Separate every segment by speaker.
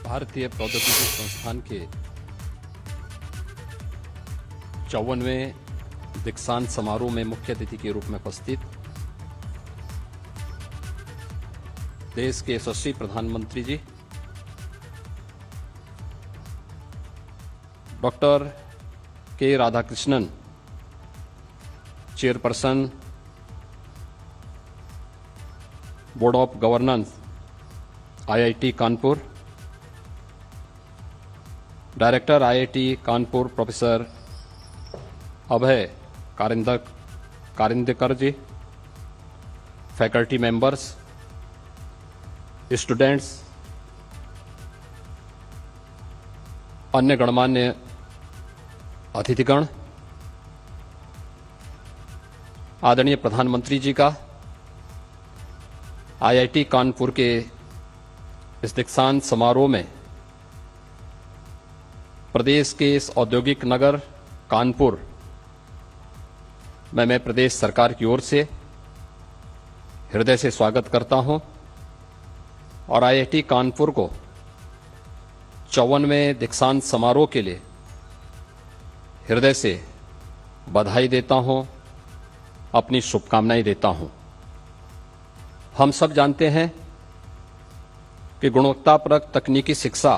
Speaker 1: भारतीय प्रौद्योगिकी संस्थान के 54वें दीक्षांत समारोह में मुख्य अतिथि के रूप में उपस्थित देश के यशस्वी प्रधानमंत्री जी doctor K Radhakrishnan, chairperson board of governance IIT Kanpur, director IIT Kanpur professor Abhay Karandikar ji, faculty members, students, अन्य गणमान्य अतिथिगण, आदरणीय प्रधानमंत्री जी का आईआईटी कानपुर के इस दीक्षांत समारोह में प्रदेश के इस औद्योगिक नगर कानपुर में मैं प्रदेश सरकार की ओर से हृदय से स्वागत करता हूं और आईआईटी कानपुर को 54वें दीक्षांत समारोह के लिए हृदय से बधाई देता हूं, अपनी शुभकामनाएं देता हूं। हम सब जानते हैं कि गुणवत्तापरक तकनीकी शिक्षा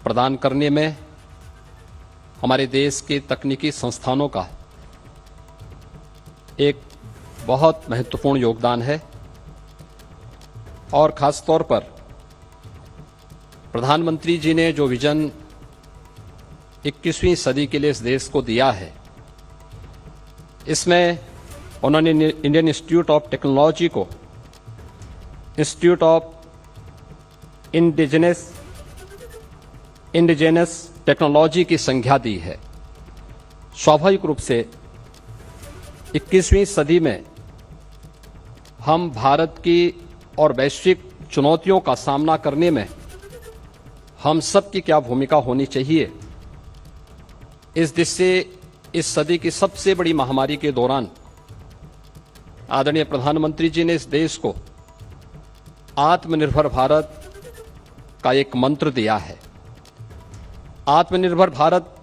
Speaker 1: प्रदान करने में हमारे देश के तकनीकी संस्थानों का एक बहुत महत्वपूर्ण योगदान है और खास तौर पर प्रधानमंत्री जी ने जो विजन 21वीं सदी के लिए इस देश को दिया है, इसमें उन्होंने इंडियन इंस्टीट्यूट ऑफ टेक्नोलॉजी को इंस्टीट्यूट ऑफ इंडिजिनस टेक्नोलॉजी की संज्ञा दी है। स्वाभाविक रूप से 21वीं सदी में हम भारत की और वैश्विक चुनौतियों का सामना करने में हम सब की क्या भूमिका होनी चाहिए, इस दिशा से इस सदी की सबसे बड़ी महामारी के दौरान आदरणीय प्रधानमंत्री जी ने इस देश को आत्मनिर्भर भारत का एक मंत्र दिया है। आत्मनिर्भर भारत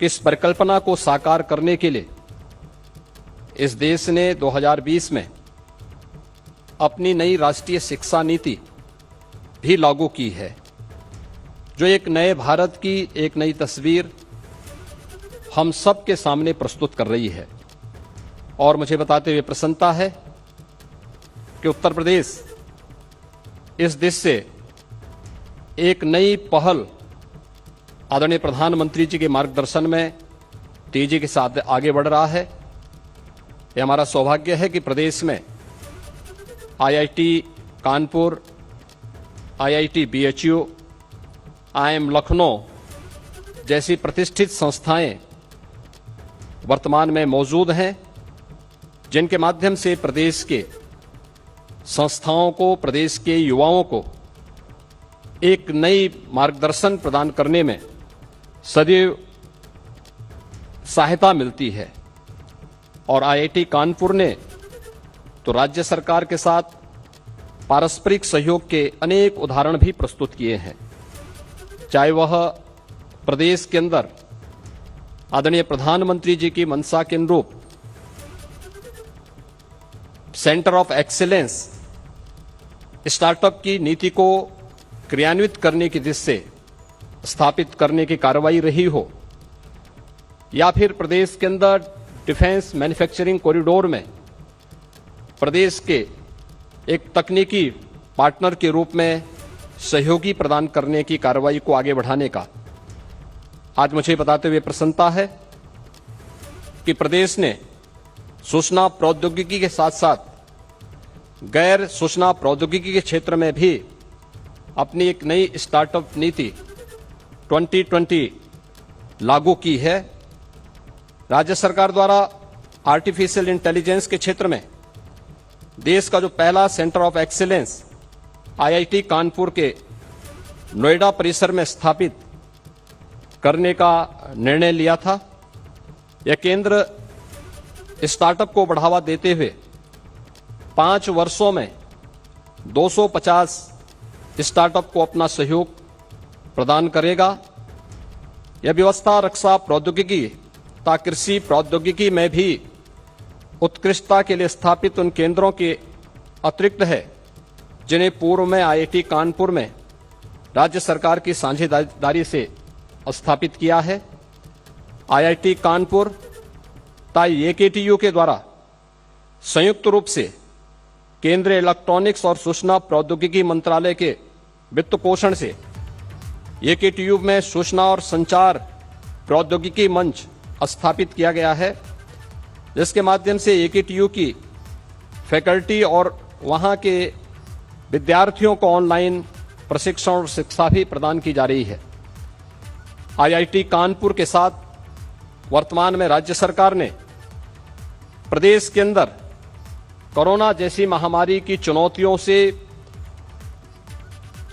Speaker 1: की इस परिकल्पना को साकार करने के लिए इस देश ने 2020 में अपनी नई राष्ट्रीय शिक्षा नीति भी लागू की है, जो एक नए भारत की एक नई तस्वीर हम सब के सामने प्रस्तुत कर रही है। और मुझे बताते हुए प्रसन्नता है कि उत्तर प्रदेश इस दिशा से एक नई पहल आदरणीय प्रधानमंत्री जी के मार्गदर्शन में तेजी के साथ आगे बढ़ रहा है। यह हमारा सौभाग्य है कि प्रदेश में IIT Kanpur, IIT BHU, IIM Lucknow जैसी प्रतिष्ठित संस्थाएं वर्तमान में मौजूद हैं, जिनके माध्यम से प्रदेश के संस्थाओं को, प्रदेश के युवाओं को एक नई मार्गदर्शन प्रदान करने में सदैव सहायता मिलती है। और आईआईटी कानपुर ने तो राज्य सरकार के साथ पारस्परिक सहयोग के अनेक उदाहरण भी प्रस्तुत किए हैं, चाहे वह प्रदेश के अंदर आदरणीय प्रधानमंत्री जी की मंशा के अनुरूप सेंटर ऑफ एक्सीलेंस स्टार्टअप की नीति को क्रियान्वित करने की दिशा से स्थापित करने की कार्रवाई रही हो, या फिर प्रदेश के अंदर डिफेंस मैन्युफैक्चरिंग कॉरिडोर में प्रदेश के एक तकनीकी पार्टनर के रूप में सहयोगी प्रदान करने की कार्रवाई को आगे बढ़ाने का आज मुझे बताते हुए प्रसन्नता है कि प्रदेश ने सूचना प्रौद्योगिकी के साथ साथ गैर सूचना प्रौद्योगिकी के क्षेत्र में भी अपनी एक नई स्टार्टअप नीति 2020 लागू की है। राज्य सरकार द्वारा आर्टिफिशियल इंटेलिजेंस के क्षेत्र में देश का जो पहला centre of excellence IIT Kanpur के नोएडा परिसर में स्थापित करने का निर्णय लिया था। यह केंद्र स्टार्टअप को बढ़ावा देते हुए 5 वर्षों में 250 स्टार्टअप को अपना सहयोग प्रदान करेगा। यह व्यवस्था रक्षा प्रौद्योगिकी तथा कृषि प्रौद्योगिकी में भी उत्कृष्टता के लिए स्थापित उन केंद्रों के अतिरिक्त है जिन्हें पूर्व में आईआईटी कानपुर में राज्य सरकार की साझेदारी से स्थापित किया है। आईआईटी कानपुर तथा एकेटीयू के द्वारा संयुक्त रूप से केंद्रीय इलेक्ट्रॉनिक्स और सूचना प्रौद्योगिकी मंत्रालय के वित्त पोषण से एकेटीयू में सूचना और संचार प्रौद्योगिकी मंच स्थापित किया गया है, जिसके माध्यम से एकेटीयू की फैकल्टी और वहां के विद्यार्थियों को ऑनलाइन प्रशिक्षण और शिक्षा भी प्रदान की जा रही है। आईआईटी कानपुर के साथ वर्तमान में राज्य सरकार ने प्रदेश के अंदर कोरोना जैसी महामारी की चुनौतियों से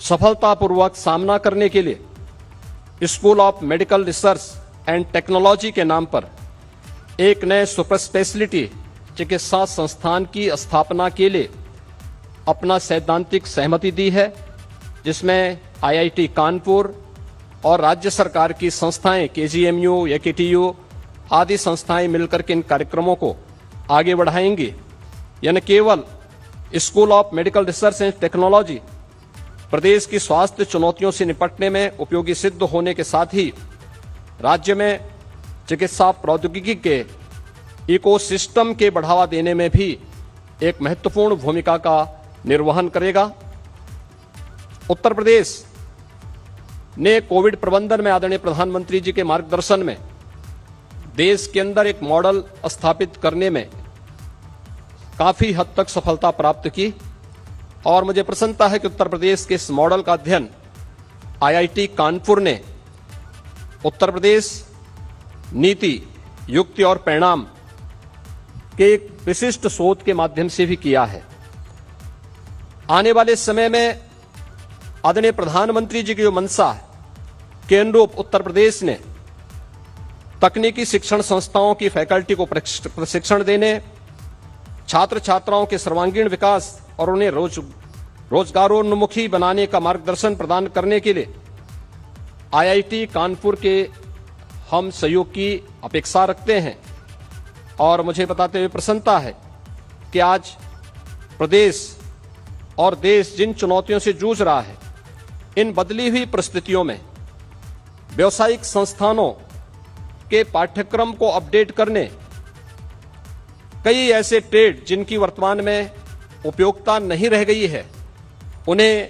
Speaker 1: सफलतापूर्वक सामना करने के लिए school of medical research and technology के नाम पर एक नए सुपर स्पेशलिटी चिकित्सा संस्थान की स्थापना के लिए अपना सैद्धांतिक सहमति दी है, जिसमें आईआईटी कानपुर और राज्य सरकार की संस्थाएं केजीएमयू, एकेटीयू आदि संस्थाएं मिलकर के इन कार्यक्रमों को आगे बढ़ाएंगी। यह न केवल school of medical research and technology प्रदेश की स्वास्थ्य चुनौतियों से निपटने में उपयोगी सिद्ध होने के साथ ही राज्य में चिकित्सा प्रौद्योगिकी के इकोसिस्टम के बढ़ावा देने में भी एक महत्वपूर्ण भूमिका का निर्वहन करेगा। उत्तर प्रदेश ने कोविड प्रबंधन में आदरणीय प्रधानमंत्री जी के मार्गदर्शन में देश के अंदर एक मॉडल स्थापित करने में काफी हद तक सफलता प्राप्त की और मुझे प्रसन्नता है कि उत्तर प्रदेश के इस मॉडल का अध्ययन आईआईटी कानपुर ने उत्तर प्रदेश नीति, युक्ति और परिणाम के एक विशिष्ट शोध के माध्यम से भी किया है। आने वाले समय में आदरणीय प्रधानमंत्री जी की जो मंशा है के अनुरूप उत्तर प्रदेश ने तकनीकी शिक्षण संस्थाओं की फैकल्टी को प्रशिक्षण देने, छात्र छात्राओं के सर्वांगीण विकास और उन्हें रोजगारोन्मुखी बनाने का मार्गदर्शन प्रदान करने के लिए आईआईटी कानपुर के हम सहयोग की अपेक्षा रखते हैं। और मुझे बताते हुए प्रसन्नता है कि आज प्रदेश और देश जिन चुनौतियों से जूझ रहा है, इन बदली हुई परिस्थितियों में व्यावसायिक संस्थानों के पाठ्यक्रम को अपडेट करने, कई ऐसे ट्रेड जिनकी वर्तमान में उपयोगिता नहीं रह गई है, उन्हें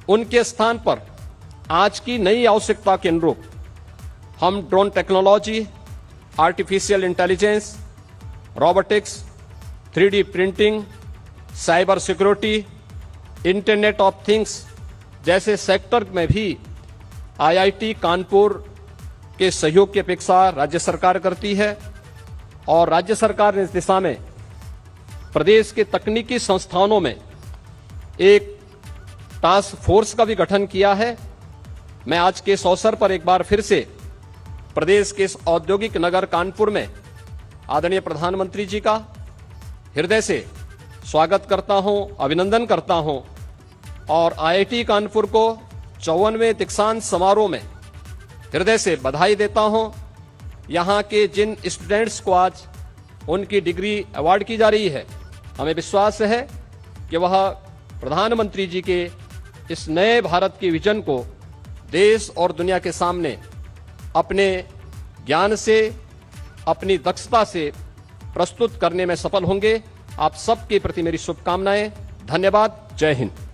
Speaker 1: उनके स्थान पर आज की नई आवश्यकता के अनुरूप हम drone technology, artificial intelligence, robotics, 3D printing, cyber security, internet of things जैसे सेक्टर में भी आईआईटी कानपुर के सहयोग की अपेक्षा राज्य सरकार करती है और राज्य सरकार ने इस दिशा में प्रदेश के तकनीकी संस्थानों में एक टास्क फोर्स का भी गठन किया है। मैं आज के इस अवसर पर एक बार फिर से प्रदेश के इस औद्योगिक नगर कानपुर में आदरणीय प्रधानमंत्री जी का हृदय से स्वागत करता हूं, अभिनंदन करता हूं और आईआईटी कानपुर को 54वें दीक्षांत समारोह में हृदय से बधाई देता हूं। यहां के जिन स्टूडेंट्स को आज उनकी डिग्री अवार्ड की जा रही है, हमें विश्वास है कि वह प्रधानमंत्री जी के इस नए भारत के विजन को देश और दुनिया के सामने अपने ज्ञान से, अपनी दक्षता से प्रस्तुत करने में सफल होंगे। आप सबके प्रति मेरी शुभकामनाएं। धन्यवाद। जय हिंद।